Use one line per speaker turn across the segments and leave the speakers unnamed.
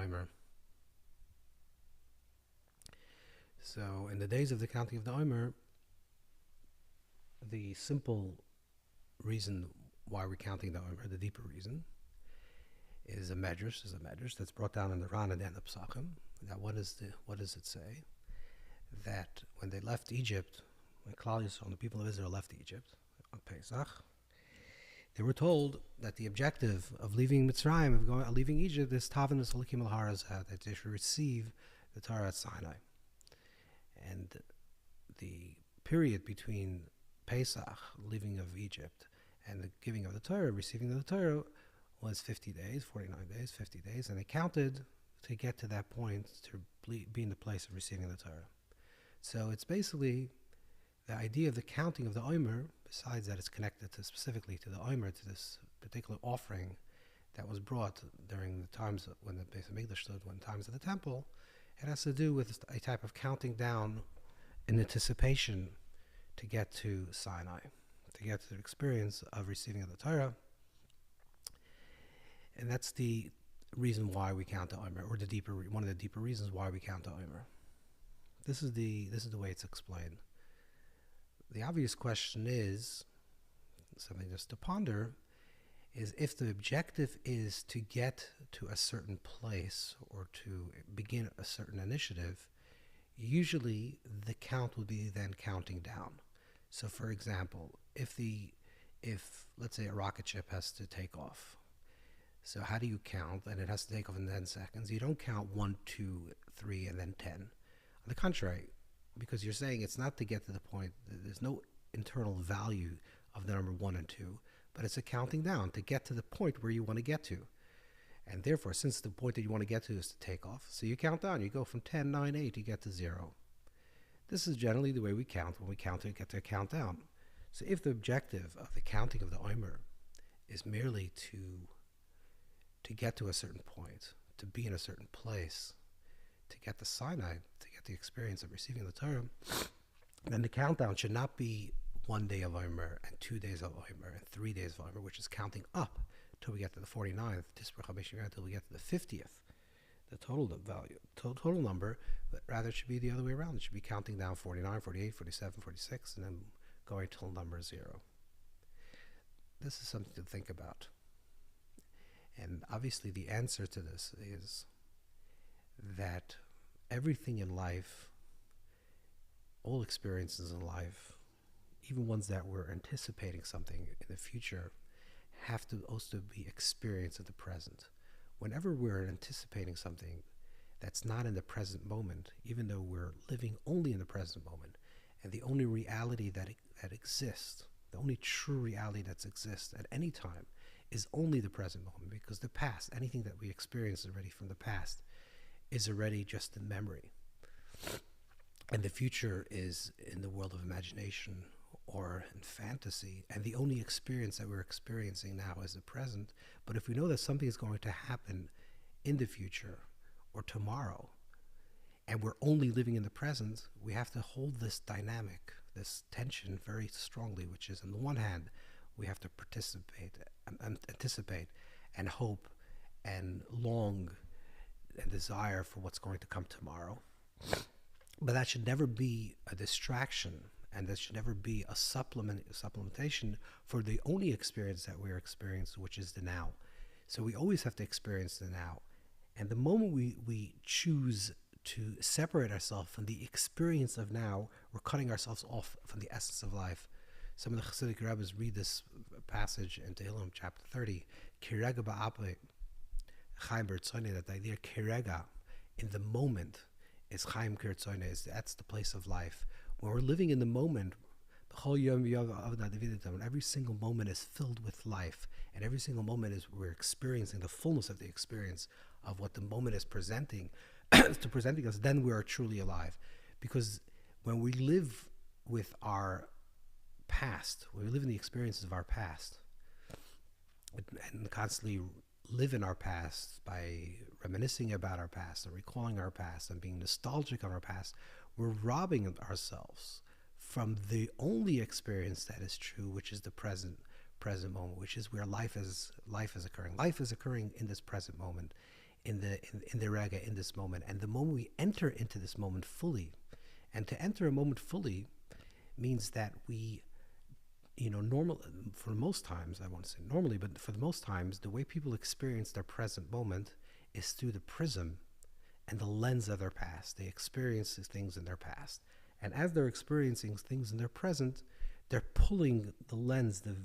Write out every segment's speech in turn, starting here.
Omer. So in the days of the counting of the Omer, the simple reason why we're counting the Omer, the deeper reason, is a medrash that's brought down in the Ran and the Psachim. Now, what does it say? That when they left Egypt, when Klal Yisrael and the people of Israel left Egypt on Pesach, they were told that the objective of leaving Mitzrayim, of leaving Egypt, is Tavinus Elikim al-Harazat, that they should receive the Torah at Sinai. And the period between Pesach, leaving of Egypt, and the giving of the Torah, receiving of the Torah, was 50 days, 49 days, 50 days, and they counted to get to that point to be in the place of receiving the Torah. So it's basically the idea of the counting of the Omer, besides that it's connected specifically to the Omer, to this particular offering that was brought during the times when the Beis HaMikdash stood, when times of the temple. It has to do with a type of counting down in anticipation to get to Sinai, to get to the experience of receiving of the Torah. And that's the reason why we count the Omer, or one of the deeper reasons why we count the Omer. This is the way it's explained. The obvious question is, something just to ponder, is if the objective is to get to a certain place or to begin a certain initiative, usually the count would be then counting down. So for example, if let's say a rocket ship has to take off, so how do you count? And it has to take off in 10 seconds. You don't count 1, 2, 3, and then 10. On the contrary, because you're saying it's not to get to the point, there's no internal value of the number 1 and 2, but it's a counting down to get to the point where you want to get to. And therefore, since the point that you want to get to is to take off, so you count down. You go from 10, 9, 8, you get to 0. This is generally the way we count when we get to a countdown. So if the objective of the counting of the Omer is merely to get to a certain point, to be in a certain place, to get to Sinai, to get the experience of receiving the Torah, then the countdown should not be 1 day of Omer and 2 days of Omer and 3 days of Omer, which is counting up till we get to the 49th, until we get to the 50th, the total value, total number, but rather it should be the other way around. It should be counting down 49, 48, 47, 46, and then going till number 0. This is something to think about. And obviously the answer to this is that everything in life, all experiences in life, even ones that we're anticipating something in the future, have to also be experienced in the present. Whenever we're anticipating something that's not in the present moment, even though we're living only in the present moment, and the only reality that exists, the only true reality that exists at any time, is only the present moment, because the past, anything that we experience already from the past, is already just in memory. And the future is in the world of imagination or in fantasy, and the only experience that we're experiencing now is the present. But if we know that something is going to happen in the future or tomorrow, and we're only living in the present, we have to hold this dynamic, this tension very strongly, which is, on the one hand, we have to participate and anticipate and hope and long and desire for what's going to come tomorrow. But that should never be a distraction, and that should never be a supplementation for the only experience that we're experiencing, which is the now. So we always have to experience the now. And the moment we choose to separate ourselves from the experience of now, we're cutting ourselves off from the essence of life. Some of the Hasidic rabbis read this passage in Tehillim chapter 30, Kirega ba'ape Chaim Bertzone, that the idea Kirega, in the moment, is Chaim Kertzone, that's the place of life. When we're living in the moment, when every single moment is filled with life, and every single moment is we're experiencing the fullness of the experience of what the moment is presenting to us, then we are truly alive. Because when we live with our past, when we live in the experiences of our past, and constantly live in our past by reminiscing about our past and recalling our past and being nostalgic on our past, we're robbing ourselves from the only experience that is true, which is the present moment, which is where life is occurring. Life is occurring in this present moment, in the rega, in this moment. And the moment we enter into this moment fully, and to enter a moment fully means that we, normal, for most times, I won't say normally, but for the most times, the way people experience their present moment is through the prism and the lens of their past. They experience these things in their past. And as they're experiencing things in their present, they're pulling the lens, the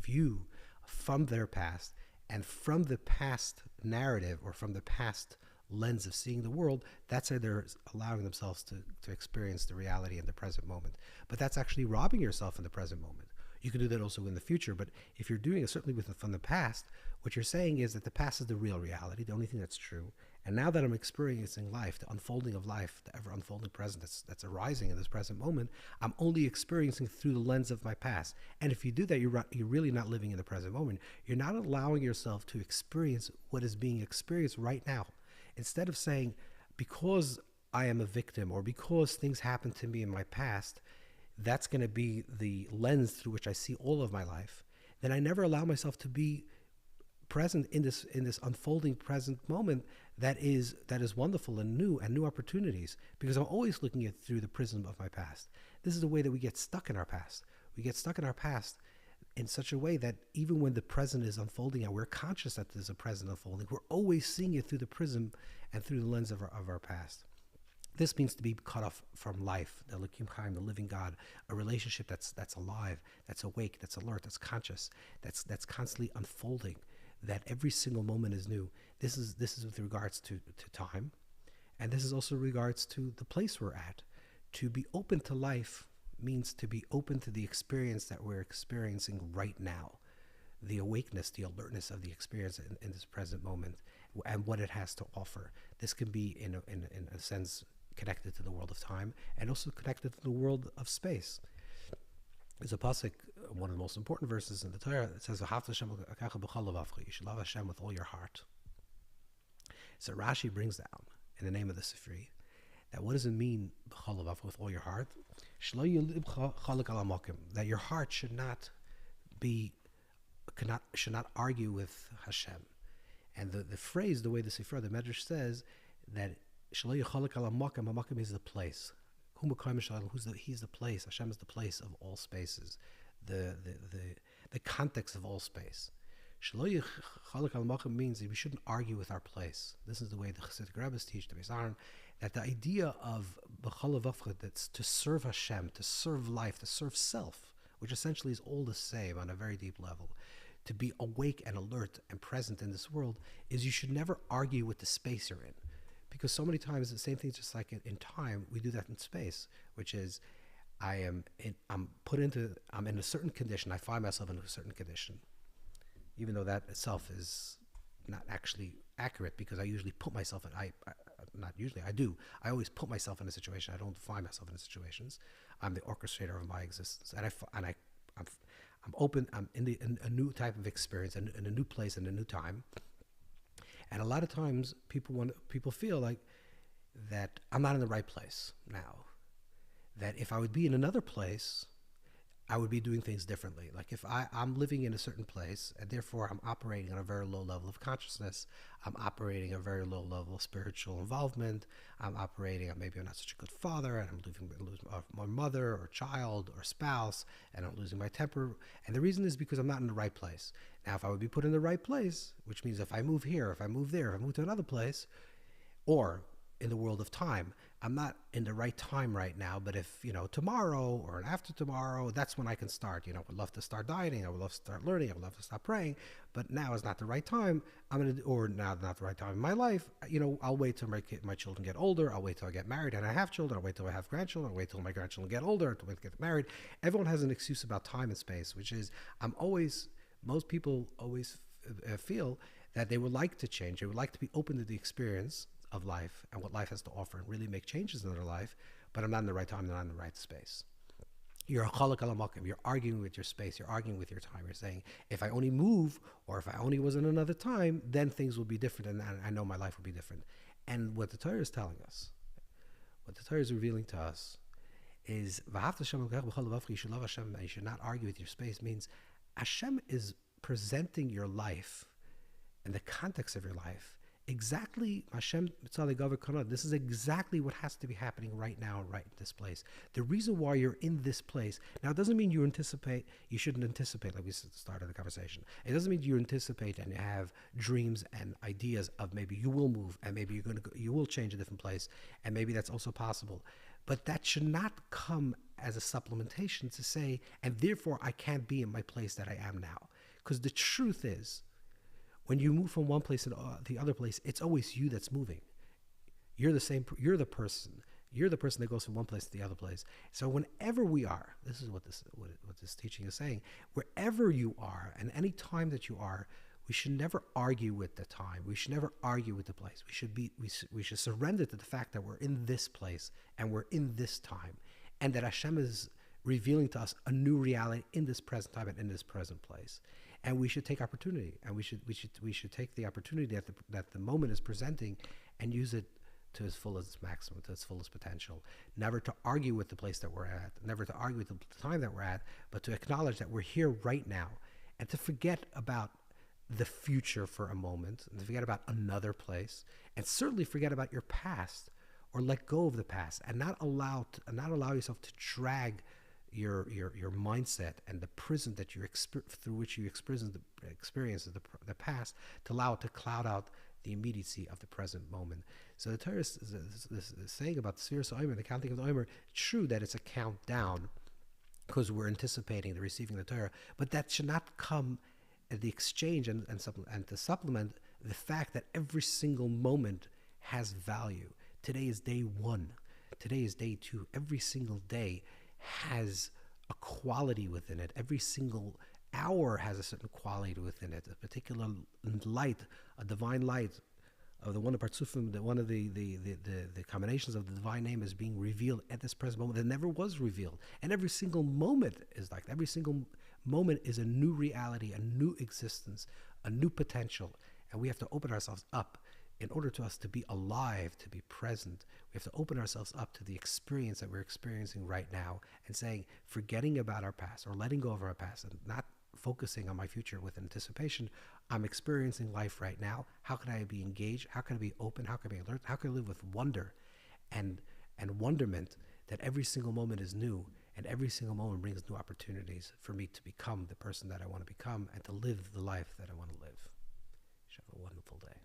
view from their past, and from the past narrative or from the past lens of seeing the world, that's how they're allowing themselves to experience the reality in the present moment. But that's actually robbing yourself in the present moment. You can do that also in the future, but if you're doing it certainly from the past, what you're saying is that the past is the real reality, the only thing that's true. And now that I'm experiencing life, the unfolding of life, the ever unfolding present that's arising in this present moment, I'm only experiencing through the lens of my past. And if you do that, you're really not living in the present moment. You're not allowing yourself to experience what is being experienced right now. Instead of saying, because I am a victim or because things happened to me in my past, that's going to be the lens through which I see all of my life, then I never allow myself to be present in this unfolding present moment that is wonderful and new opportunities, because I'm always looking at through the prism of my past. This is the way that we get stuck in our past. We get stuck in our past in such a way that even when the present is unfolding and we're conscious that there's a present unfolding, we're always seeing it through the prism and through the lens of our past. This means to be cut off from life, the Elokim Chaim, the living God, a relationship that's alive, that's awake, that's alert, that's conscious, that's constantly unfolding, that every single moment is new. This is with regards to time, and this is also regards to the place we're at. To be open to life means to be open to the experience that we're experiencing right now, the awakeness, the alertness of the experience in this present moment, and what it has to offer. This can be, in a sense, connected to the world of time, and also connected to the world of space. There's a pasuk, one of the most important verses in the Torah, that says, you should love Hashem with all your heart. So Rashi brings down, in the name of the Sifri, that what does it mean, with all your heart? That your heart should not argue with Hashem. And the phrase, the way the Sifra, the Medrash says, that Makom is the place. He's the place. Hashem is the place of all spaces, the context of all space. Means that we shouldn't argue with our place. This is the way the Chassidic rabbis teach the Beis, that the idea of that's to serve Hashem, to serve life, to serve self, which essentially is all the same on a very deep level, to be awake and alert and present in this world, is you should never argue with the space you're in. Because so many times the same thing, just like in time, we do that in space, which is I'm in a certain condition, I find myself in a certain condition, even though that itself is not actually accurate, because I usually put myself in, I always put myself in a situation. I don't find myself in situations. I'm the orchestrator of my existence, and I'm open. I'm in a new type of experience, in a new place, in a new time. And a lot of times people feel like that I'm not in the right place now. That if I would be in another place, I would be doing things differently. Like if I'm living in a certain place, and therefore I'm operating on a very low level of consciousness, I'm operating at a very low level of spiritual involvement, maybe I'm not such a good father, and I'm losing my mother or child or spouse, and I'm losing my temper. And the reason is because I'm not in the right place. Now, if I would be put in the right place, which means if I move here, if I move there, if I move to another place, or in the world of time, I'm not in the right time right now, but if, tomorrow or after tomorrow, that's when I can start. I would love to start dieting, I would love to start learning, I would love to start praying, but now is not the right time. Now not the right time in my life. I'll wait till my children get older, I'll wait till I get married and I have children, I'll wait till I have grandchildren, I'll wait till my grandchildren get older, to get married. Everyone has an excuse about time and space, which is, most people always feel that they would like to change, they would like to be open to the experience of life and what life has to offer and really make changes in their life, but I'm not in the right time, I'm not in the right space. You're a chalak al makom. You're arguing with your space, you're arguing with your time. You're saying, if I only move, or if I only was in another time, then things will be different, and I know my life will be different. And what the Torah is telling us, what the Torah is revealing to us, is you should love Hashem and you should not argue with your space, means Hashem is presenting your life and the context of your life exactly Hashem Tzaddik Gavur Kana. This is exactly what has to be happening right now, right in this place. The reason why you're in this place now, it doesn't mean you shouldn't anticipate, like we started the conversation. It doesn't mean you anticipate and have dreams and ideas of maybe you will move and maybe you will change a different place, and maybe that's also possible. But that should not come as a supplementation to say, and therefore I can't be in my place that I am now. Because the truth is, when you move from one place to the other place, it's always you that's moving. You're the same. You're the person. You're the person that goes from one place to the other place. So whenever we are, this is what this teaching is saying. Wherever you are, and any time that you are, we should never argue with the time. We should never argue with the place. We should surrender to the fact that we're in this place and we're in this time, and that Hashem is revealing to us a new reality in this present time and in this present place. And we should take opportunity, and we should take the opportunity that the moment is presenting, and use it to its fullest maximum, to its fullest potential. Never to argue with the place that we're at, never to argue with the time that we're at, but to acknowledge that we're here right now, and to forget about the future for a moment, and to forget about another place, and certainly forget about your past, or let go of the past, and not allow yourself to drag your mindset and the prison that through which you experience the past, to allow it to cloud out the immediacy of the present moment. So the Torah is saying about the Sfiras HaOmer, the counting of the Omer, true that it's a countdown because we're anticipating the receiving the Torah, but that should not come at the exchange and to supplement the fact that every single moment has value. Today is day 1. Today is day 2. Every single day has a quality within it. Every single hour has a certain quality within it, a particular light, a divine light of the one of Partsufim, that one of the combinations of the divine name is being revealed at this present moment that never was revealed. And every single moment is like that. Every single moment is a new reality, a new existence, a new potential. And we have to open ourselves up in order to us to be alive, to be present. We have to open ourselves up to the experience that we're experiencing right now, and saying, forgetting about our past or letting go of our past and not focusing on my future with anticipation. I'm experiencing life right now. How can I be engaged? How can I be open? How can I be alert? How can I live with wonder and wonderment that every single moment is new, and every single moment brings new opportunities for me to become the person that I want to become and to live the life that I want to live. Have a wonderful day.